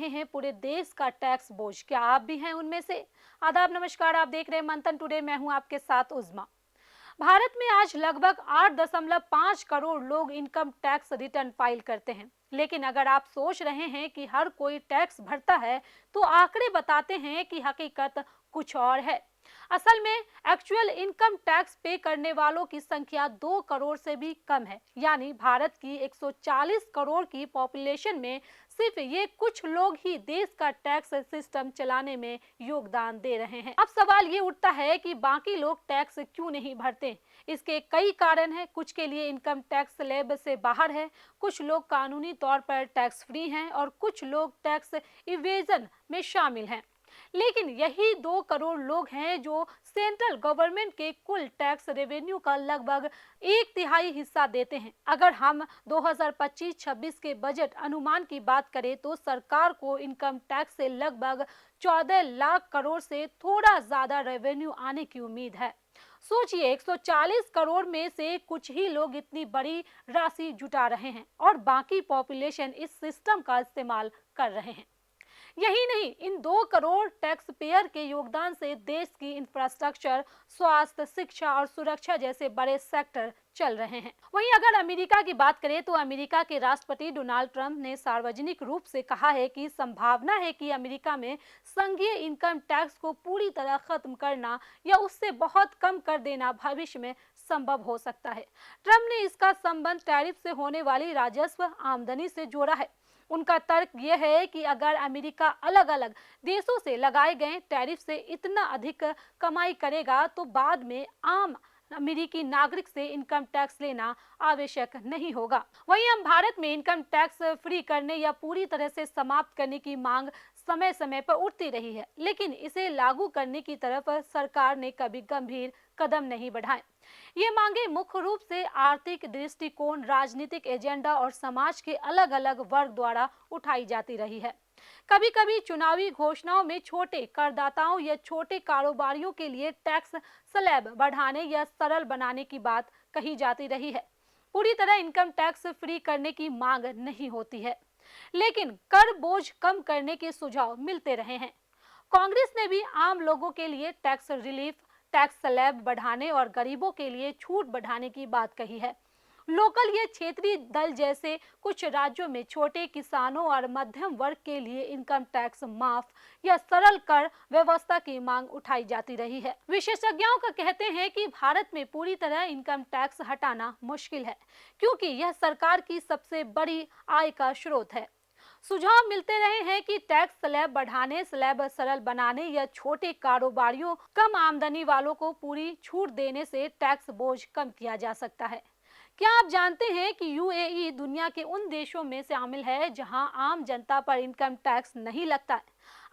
रहे हैं पूरे देश का टैक्स बोझ। क्या आप भी हैं उनमें से? आदाब, नमस्कार। आप देख रहे हैं मंथन टुडे। मैं हूं आपके साथ उज़मा। भारत में आज लगभग 8.5 करोड़ लोग इनकम टैक्स रिटर्न फाइल करते हैं। लेकिन अगर आप सोच रहे हैं कि हर कोई टैक्स भरता है, तो आंकड़े बताते हैं कि हकीकत कुछ और है। असल में एक्चुअल इनकम टैक्स पे करने वालों की संख्या 2 करोड़ से भी कम है। यानी भारत की 140 करोड़ की पॉपुलेशन में सिर्फ ये कुछ लोग ही देश का टैक्स सिस्टम चलाने में योगदान दे रहे हैं। अब सवाल ये उठता है कि बाकी लोग टैक्स क्यों नहीं भरते? इसके कई कारण हैं। कुछ के लिए इनकम टैक्स स्लैब से बाहर है, कुछ लोग कानूनी तौर पर टैक्स फ्री हैं और कुछ लोग टैक्स इवेजन में शामिल हैं। लेकिन यही 2 करोड़ लोग हैं जो सेंट्रल गवर्नमेंट के कुल टैक्स रेवेन्यू का लगभग 1/3 हिस्सा देते हैं। अगर हम 2025-26 के बजट अनुमान की बात करें तो सरकार को इनकम टैक्स से लगभग 14 लाख करोड़ से थोड़ा ज्यादा रेवेन्यू आने की उम्मीद है। सोचिए, 140 करोड़ में से कुछ ही लोग इतनी बड़ी राशि जुटा रहे हैं और बाकी पॉपुलेशन इस सिस्टम का इस्तेमाल कर रहे हैं। यही नहीं, इन 2 करोड़ टैक्स पेयर के योगदान से देश की इंफ्रास्ट्रक्चर, स्वास्थ्य, शिक्षा और सुरक्षा जैसे बड़े सेक्टर चल रहे हैं। वहीं अगर अमेरिका की बात करें तो अमेरिका के राष्ट्रपति डोनाल्ड ट्रंप ने सार्वजनिक रूप से कहा है कि संभावना है कि अमेरिका में संघीय इनकम टैक्स को पूरी तरह खत्म करना या उससे बहुत कम कर देना भविष्य में संभव हो सकता है। ट्रंप ने इसका संबंध टैरिफ से होने वाली राजस्व आमदनी से जोड़ा है। उनका तर्क यह है कि अगर अमेरिका अलग अलग देशों से लगाए गए टैरिफ से इतना अधिक कमाई करेगा तो बाद में आम अमेरिकी नागरिक से इनकम टैक्स लेना आवश्यक नहीं होगा। वहीं हम भारत में इनकम टैक्स फ्री करने या पूरी तरह से समाप्त करने की मांग समय समय पर उठती रही है, लेकिन इसे लागू करने की तरफ सरकार ने कभी गंभीर कदम नहीं बढ़ाए। ये मांगे मुख्य रूप से आर्थिक दृष्टिकोण, राजनीतिक एजेंडा और समाज के अलग अलग वर्ग द्वारा उठाई जाती रही है। कभी कभी चुनावी घोषणाओं में छोटे करदाताओं या छोटे कारोबारियों के लिए टैक्स स्लैब बढ़ाने या सरल बनाने की बात कही जाती रही है। पूरी तरह इनकम टैक्स फ्री करने की मांग नहीं होती है, लेकिन कर बोझ कम करने के सुझाव मिलते रहे हैं। कांग्रेस ने भी आम लोगों के लिए टैक्स रिलीफ, टैक्स स्लैब बढ़ाने और गरीबों के लिए छूट बढ़ाने की बात कही है। लोकल या क्षेत्रीय दल जैसे कुछ राज्यों में छोटे किसानों और मध्यम वर्ग के लिए इनकम टैक्स माफ या सरल कर व्यवस्था की मांग उठाई जाती रही है। विशेषज्ञों का कहते हैं कि भारत में पूरी तरह इनकम टैक्स हटाना मुश्किल है, क्योंकि यह सरकार की सबसे बड़ी आय का स्रोत है। सुझाव मिलते रहे हैं कि टैक्स स्लैब बढ़ाने, स्लैब सरल बनाने या छोटे कारोबारियों, कम आमदनी वालों को पूरी छूट देने से टैक्स बोझ कम किया जा सकता है। क्या आप जानते हैं कि यूएई दुनिया के उन देशों में शामिल है जहां आम जनता पर इनकम टैक्स नहीं लगता है?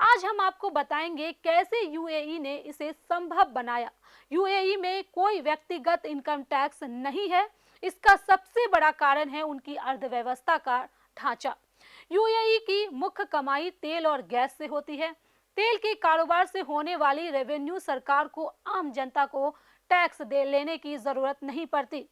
आज हम आपको बताएंगे कैसे यूएई ने इसे संभव बनाया। यूएई में कोई व्यक्तिगत इनकम टैक्स नहीं है। इसका सबसे बड़ा कारण है उनकी अर्थव्यवस्था का ढांचा। यूएई की मुख्य कमाई तेल और गैस से होती है। तेल के कारोबार से होने वाली रेवेन्यू सरकार को आम जनता को टैक्स दे लेने की जरूरत नहीं पड़ती।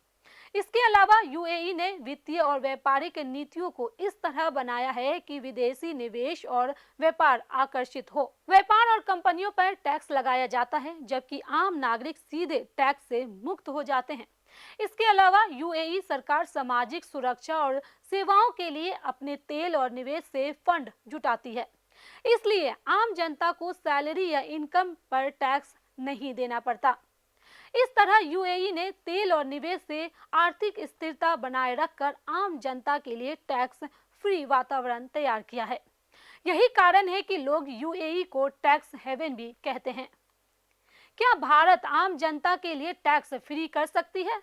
इसके अलावा यूएई ने वित्तीय और व्यापारिक नीतियों को इस तरह बनाया है कि विदेशी निवेश और व्यापार आकर्षित हो। व्यापार और कंपनियों पर टैक्स लगाया जाता है, जबकि आम नागरिक सीधे टैक्स से मुक्त हो जाते हैं। इसके अलावा यूएई सरकार सामाजिक सुरक्षा और सेवाओं के लिए अपने तेल और निवेश से फंड जुटाती है। इसलिए आम जनता को सैलरी या इनकम पर टैक्स नहीं देना पड़ता। इस तरह यूएई ने तेल और निवेश से आर्थिक स्थिरता बनाए रखकर आम जनता के लिए टैक्स फ्री वातावरण तैयार किया है। यही कारण है कि लोग यूएई को टैक्स हेवन भी कहते हैं। क्या भारत आम जनता के लिए टैक्स फ्री कर सकती है?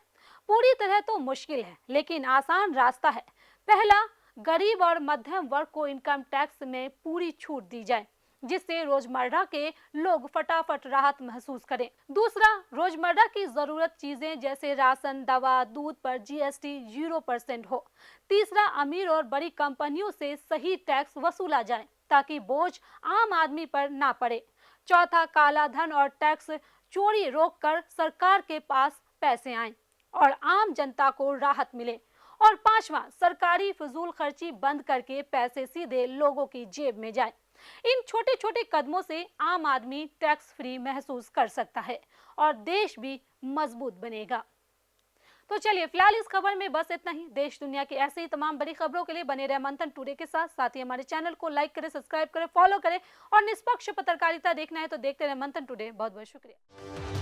पूरी तरह तो मुश्किल है, लेकिन आसान रास्ता है। पहला, गरीब और मध्यम वर्ग को इनकम टैक्स में पूरी छूट दी जाए, जिससे रोजमर्रा के लोग फटाफट राहत महसूस करें। दूसरा, रोजमर्रा की जरूरत चीजें जैसे राशन, दवा, दूध पर जीएसटी 0% हो। तीसरा, अमीर और बड़ी कंपनियों से सही टैक्स वसूला जाए ताकि बोझ आम आदमी पर ना पड़े। चौथा, काला धन और टैक्स चोरी रोककर सरकार के पास पैसे आए और आम जनता को राहत मिले। और पांचवा, सरकारी फजूल खर्ची बंद करके पैसे सीधे लोगों की जेब में जाए। इन छोटे छोटे कदमों से आम आदमी टैक्स फ्री महसूस कर सकता है और देश भी मजबूत बनेगा। तो चलिए फिलहाल इस खबर में बस इतना ही। देश दुनिया की ऐसी ही तमाम बड़ी खबरों के लिए बने रहे मंथन टुडे के साथ। साथ ही हमारे चैनल को लाइक करें, सब्सक्राइब करें, फॉलो करें और निष्पक्ष पत्रकारिता देखना है तो देखते रहे मंथन टुडे। बहुत बहुत शुक्रिया।